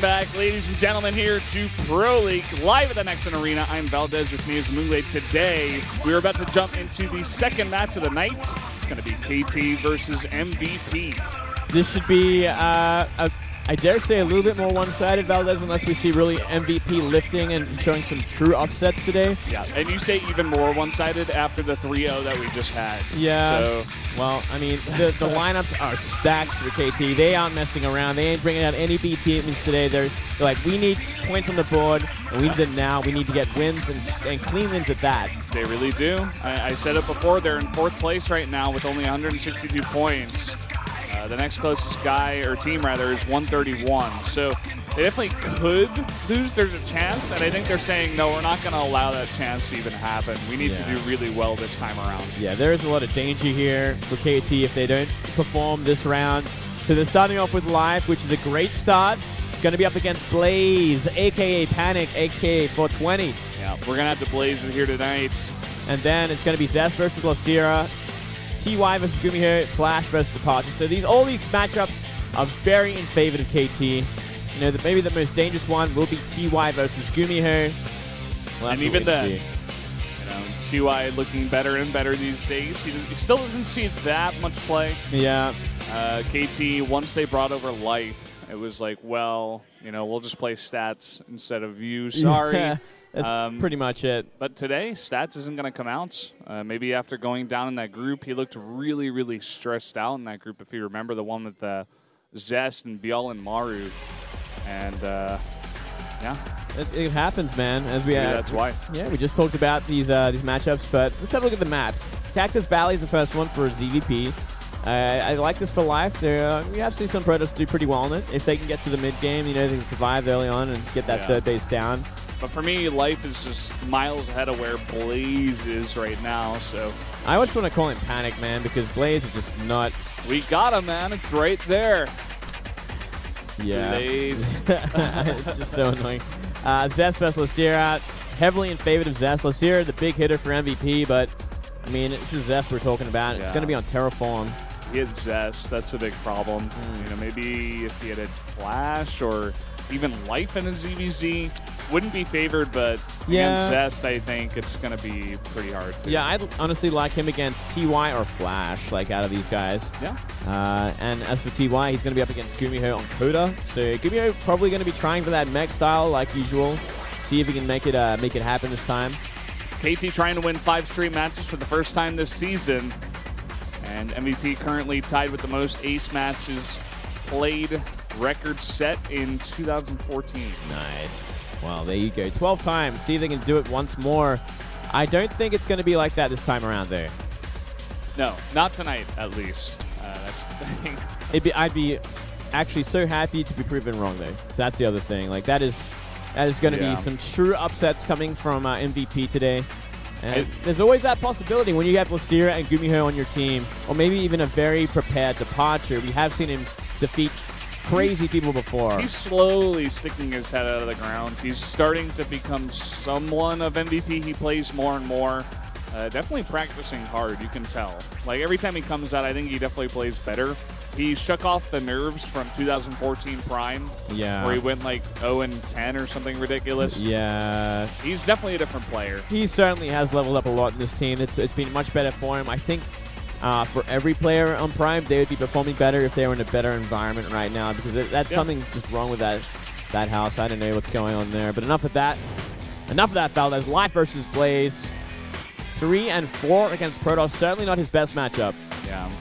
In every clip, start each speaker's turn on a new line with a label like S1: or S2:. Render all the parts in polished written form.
S1: back, ladies and gentlemen, here to Pro League, live at the Next Arena. I'm Valdez, with me is Mule. Today, we're about to jump into the second match of the night. It's going to be KT versus MVP.
S2: This should be, I dare say, a little bit more one-sided, Valdez, unless we see really MVP lifting and showing some true upsets today.
S1: Yeah, and you say even more one-sided after the 3-0 that we just had.
S2: Yeah.
S1: So,
S2: well, I mean, the lineups are stacked for KT. They aren't messing around. They ain't bringing out any B teams today. They're like, we need points on the board, and we need them now. We need to get wins and clean wins at that.
S1: they really do. I said it before, they're in 4th place right now with only 162 points. The next closest guy, or team rather, is 131. So they definitely could lose. There's a chance, and I think they're saying, no, we're not going to allow that chance to even happen. We need to do really well this time around. Yeah,
S2: there is a lot of danger here for KT if they don't perform this round. So they're starting off with Life, which is a great start. It's going to be up against Blaze, a.k.a. Panic, a.k.a. 420.
S1: Yeah, we're going to have the Blaze here tonight.
S2: And then it's going to be Zest versus Lacira, TY versus Gumiho, Flash versus Departure. So all these matchups are very in favor of KT. You know, maybe the most dangerous one will be TY versus Gumiho.
S1: And even then, you know, TY looking better and better these days. He still doesn't see that much play.
S2: Yeah.
S1: KT, once they brought over Life, it was like, well, you know, we'll just play stats instead of you. Sorry.
S2: Yeah. That's pretty much it.
S1: But today, Stats isn't going to come out. Maybe after going down in that group, he looked really, really stressed out in that group, if you remember, the one with Zest and Bial and Maru. And, yeah.
S2: It happens, man.
S1: That's why.
S2: Yeah, we just talked about these matchups, but let's have a look at the maps. Cactus Valley is the first one for ZVP. I like this for Life. We have seen some Protoss do pretty well in it. If they can get to the mid-game, you know, they can survive early on and get that third base down.
S1: But for me, Life is just miles ahead of where Blaze is right now, so.
S2: I always want to call him Panic, man, because Blaze is just not.
S1: We got him, man. It's right there.
S2: Yeah.
S1: Blaze.
S2: It's just so annoying. Zest versus Lacira. Heavily in favor of Zest. Lacira, the big hitter for MVP, but, I mean, this is Zest we're talking about. It's going to be on Terraform.
S1: He had Zest. That's a big problem. You know, maybe if he had a Flash or even Life in his ZVZ, wouldn't be favored, but against Zest, I think it's going to be pretty hard too.
S2: Yeah, I'd honestly like him against TY or Flash, like out of these guys.
S1: Yeah.
S2: And as for TY, he's going to be up against Gumiho on Coda. So Gumiho probably going to be trying for that mech style like usual. See if he can make it happen this time.
S1: KT trying to win 5 straight matches for the first time this season. And MVP currently tied with the most ace matches played, record set in 2014.
S2: Nice. Well, there you go. 12 times. See if they can do it once more. I don't think it's going to be like that this time around, though.
S1: No, not tonight, at least. That's the thing.
S2: I'd be actually so happy to be proven wrong, though. So that's the other thing. Like that is going to be some true upsets coming from MVP today. And there's always that possibility when you have Lacira and Gumiho on your team, or maybe even a very prepared Departure. We have seen him defeat crazy people before.
S1: He's slowly sticking his head out of the ground. He's starting to become someone of MVP. He plays more and more. Definitely practicing hard, you can tell. Like every time he comes out, I think he definitely plays better. He shook off the nerves from 2014 Prime, where he went like 0-10 or something ridiculous.
S2: Yeah.
S1: He's definitely a different player.
S2: He certainly has leveled up a lot in this team. It's been much better for him. I think for every player on Prime, they would be performing better if they were in a better environment right now, because that's something just wrong with that house. I don't know what's going on there. But enough of that. Enough of that, Valdez. Life versus Blaze. 3 and 4 against Protoss. Certainly not his best matchup.
S1: Yeah.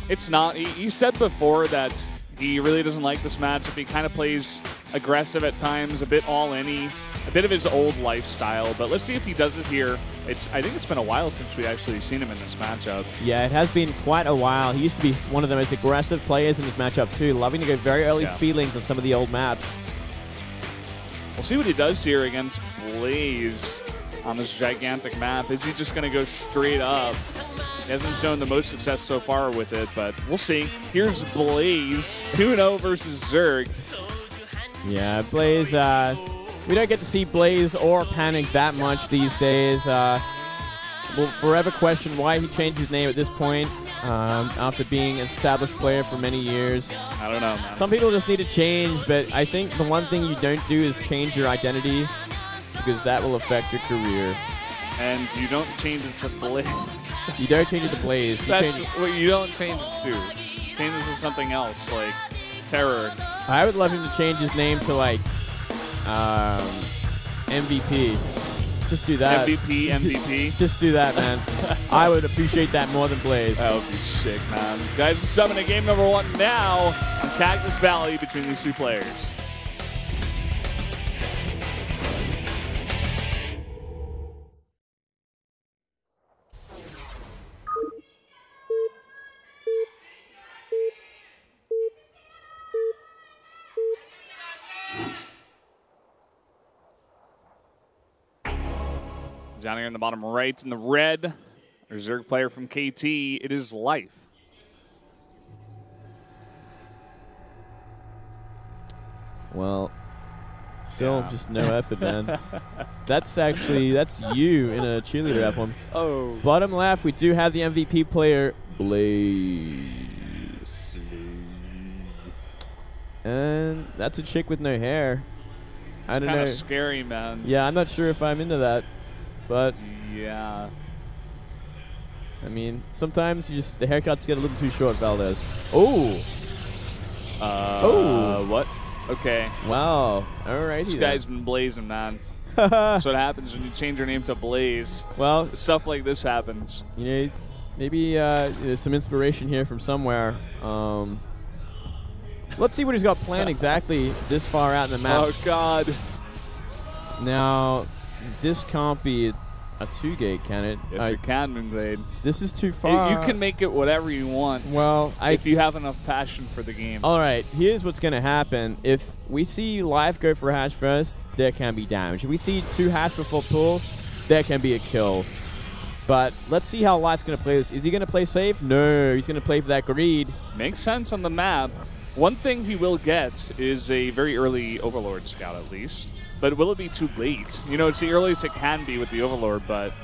S1: It's not. He said before that he really doesn't like this matchup. He kind of plays aggressive at times, a bit all-in-y, a bit of his old lifestyle. But let's see if he does it here. I think it's been a while since we actually seen him in this matchup.
S2: Yeah, it has been quite a while. He used to be one of the most aggressive players in this matchup too, loving to go very early speedlings on some of the old maps.
S1: We'll see what he does here against Blaze on this gigantic map. Is he just going to go straight up? He hasn't shown the most success so far with it, but we'll see. Here's Blaze, 2-0 versus Zerg.
S2: Yeah, Blaze, we don't get to see Blaze or Panic that much these days. We'll forever question why he changed his name at this point. after being an established player for many years.
S1: I don't know, man.
S2: Some people just need to change, but I think the one thing you don't do is change your identity, because that will affect your career.
S1: And you don't change it to Blaze.
S2: You don't change it to Blaze.
S1: That's what you don't change it to. Change it to something else, like Terror.
S2: I would love him to change his name to like MVP. Just do that.
S1: MVP.
S2: Just do that, man. I would appreciate that more than Blaze.
S1: That would be sick, man. Guys, it's coming to game number 1 now on Cactus Valley between these two players. Down here in the bottom right in the red, Zerg player from KT, it is Life.
S2: Well, still just no effort, man. That's you in a cheerleader F1.
S1: Oh.
S2: Bottom left, we do have the MVP player, Blaze. And that's a chick with no hair. I don't know.
S1: Kind of scary, man.
S2: Yeah, I'm not sure if I'm into that. But
S1: yeah,
S2: I mean, sometimes you just the haircuts get a little too short, Valdez. Oh,
S1: what? Okay.
S2: Wow. All right.
S1: This guy's been blazing, man. That's what happens when you change your name to Blaze.
S2: Well,
S1: stuff like this happens.
S2: You know, maybe there's some inspiration here from somewhere. Let's see what he's got planned exactly this far out in the map.
S1: Oh God.
S2: Now, this can't be a 2-gate, can it?
S1: Yes, it can, Moonglade.
S2: This is too far.
S1: You can make it whatever you want.
S2: Well,
S1: if you have enough passion for the game.
S2: All right, here's what's going to happen. If we see Life go for a hatch first, there can be damage. If we see 2 hatch before pull, there can be a kill. But let's see how Life's going to play this. Is he going to play safe? No, he's going to play for that greed.
S1: Makes sense on the map. One thing he will get is a very early Overlord scout, at least. But will it be too late? You know, it's the earliest it can be with the Overlord, but...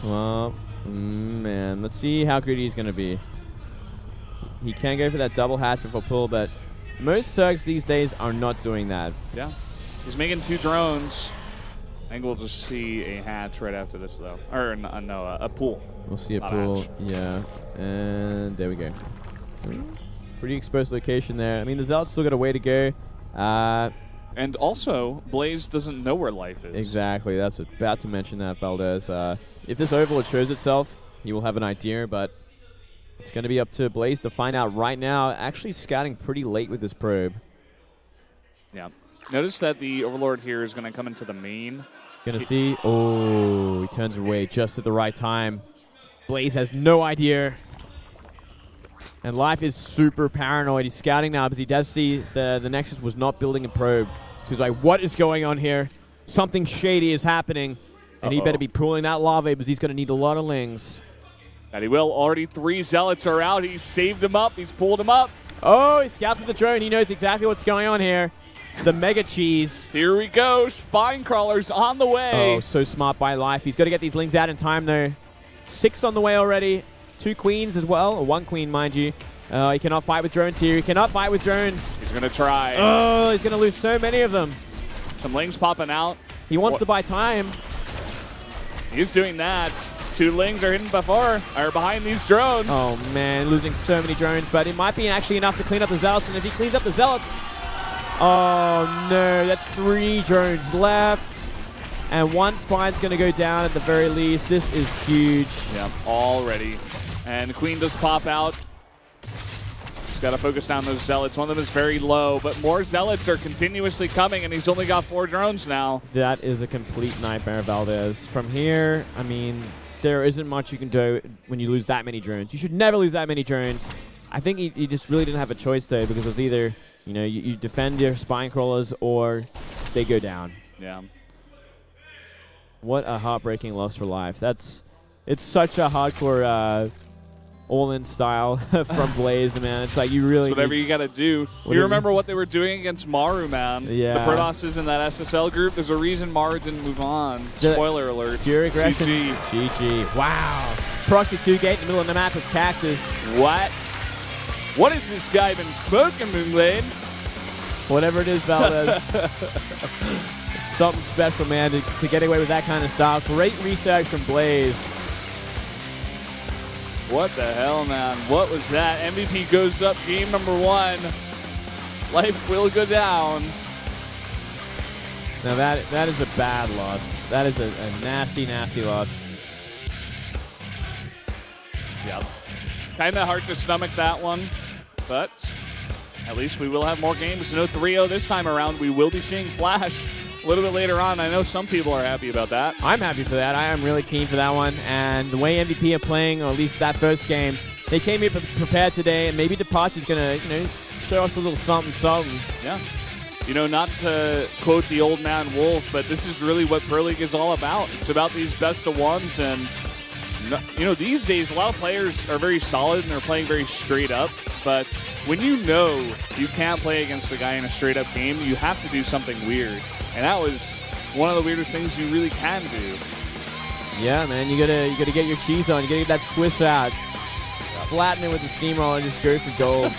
S2: Well, man, let's see how greedy he's going to be. He can go for that double hatch before pull, but most Zergs these days are not doing that.
S1: Yeah. He's making 2 drones. I think we'll just see a hatch right after this, though. Or, no, a pool.
S2: We'll see a pool, yeah. And there we go. Pretty exposed location there. I mean, the Zealot's still got a way to go.
S1: And also, Blaze doesn't know where Life is.
S2: Exactly. That's about to mention that, Valdez. If this Overlord shows itself, he will have an idea, but it's going to be up to Blaze to find out right now. Actually scouting pretty late with this probe.
S1: Yeah. Notice that the Overlord here is going to come into the main.
S2: Going to see. Oh, he turns away just at the right time. Blaze has no idea. And Life is super paranoid. He's scouting now because he does see the Nexus was not building a probe. So he's like, what is going on here? Something shady is happening. And he better be pulling that lava because he's going to need a lot of lings.
S1: And he will. Already 3 Zealots are out. He's saved him up. He's pulled him up.
S2: Oh, he scouts with the drone. He knows exactly what's going on here. The Mega Cheese.
S1: Here we go. Spine Crawlers on the way.
S2: Oh, so smart by Life. He's got to get these lings out in time, though. 6 on the way already. 2 queens as well, or 1 queen, mind you. He cannot fight with drones here. He cannot fight with drones.
S1: He's going to try.
S2: Oh, he's going to lose so many of them.
S1: Some lings popping out.
S2: He wants to buy time.
S1: He's doing that. 2 lings are hidden behind these drones.
S2: Oh, man, losing so many drones, but it might be actually enough to clean up the Zealots, and if he cleans up the Zealots... Oh, no, that's 3 drones left. And 1 spine's going to go down at the very least. This is huge.
S1: Yep, already. And the Queen does pop out. He's got to focus on those Zealots. One of them is very low, but more Zealots are continuously coming, and he's only got 4 drones now.
S2: That is a complete nightmare, Valdez. From here, I mean, there isn't much you can do when you lose that many drones. You should never lose that many drones. I think he just really didn't have a choice, though, because it was either, you know, you defend your spine crawlers or they go down.
S1: Yeah.
S2: What a heartbreaking loss for Life. It's such a hardcore all-in style from Blaze, man. It's like you really...
S1: It's whatever you got to do. You remember what they were doing against Maru, man.
S2: Yeah.
S1: The Protosses in that SSL group. There's a reation Maru didn't move on. Spoiler alert.
S2: Pure aggression.
S1: GG.
S2: GG. Wow. proxy 2 gate in the middle of the map with Cactus.
S1: What? What has this guy been smoking in lane?
S2: Whatever it is, Valdez. It's something special, man, to get away with that kind of style. Great research from Blaze.
S1: What the hell, man? What was that? MVP goes up game number 1. Life will go down.
S2: Now that is a bad loss. That is a nasty, nasty loss.
S1: Yep. Kind of hard to stomach that one, but at least we will have more games. No 3-0 this time around. We will be seeing Flash a little bit later on. I know some people are happy about that.
S2: I'm happy for that. I am really keen for that one. And the way MVP are playing, or at least that first game, they came here prepared today, and maybe Departure's going to, show us a little something, something.
S1: Yeah. Not to quote the old man Wolf, but this is really what Pro League is all about. It's about these best of ones, and these days a lot of players are very solid and they're playing very straight up, but when you can't play against a guy in a straight up game, you have to do something weird, and that was one of the weirdest things you really can do.
S2: Yeah, man, you gotta get your cheese on, you gotta get that Swiss out, flatten it with the steamroller and just go for gold.